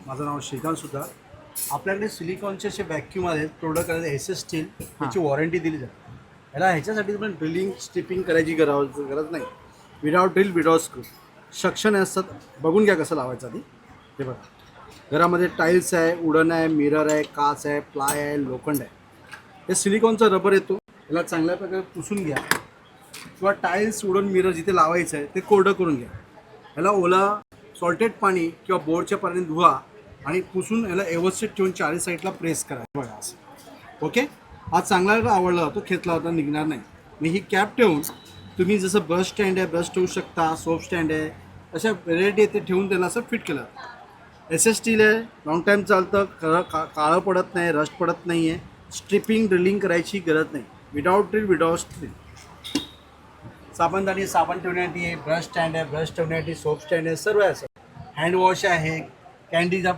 माझं नाव श्रीकांत सुद्धा. आपल्याकडे सिलिकॉनचे असे व्हॅक्यूम आहेत प्रोडक्ट आहेत SS स्टील, त्याची वॉरंटी दिली जाते. याला ह्याच्यासाठी पण ड्रिलिंग स्टिपिंग करायची गरज नाही. Without drill without screw suction असतात. बघून घ्या कसं लावायचं आधी. हे बघा, घरामध्ये टाईल्स आहे, उडन आहे, मिरर आहे, काच आहे, प्लाय आहे, लोखंड आहे. हे सिलिकॉनचा रबर येतो, याला चांगल्या प्रकारे पुसून घ्या किंवा टाईल्स उडन मिरर जिथे लावायचं आहे ते कोरडं करून घ्या. याला ओला सॉल्टेड पाणी किंवा बोर्डच्या पाण्याने धुवा आणि पुसून याला व्यवस्थित ठेवून चारी साईडला प्रेस करा. बघा असं. ओके, हा चांगला आवडला होता, खेचला होता, निघणार नाही. मी ही कॅप ठेवून तुम्ही जसं ब्रश स्टँड आहे ब्रश ठेवू शकता, सोप स्टँड आहे, अशा व्हेरायटी येते ठेवून त्याला असं फिट केलं. SS स्टील आहे, लॉंग टाईम चालतं, काळं पडत नाही, रस्ट पडत नाही आहे. स्ट्रिपिंग ड्रिलिंग करायची गरज नाही. विदाउट ड्रिल विदाउट स्ट्रिल. साबणदाणी साबण ठेवण्यासाठी आहे, ब्रश स्टँड आहे, ब्रश ठेवण्यासाठी सोप स्टँड आहे, सर्व आहे. असं हँडवॉश आहे, कॅन्डीचा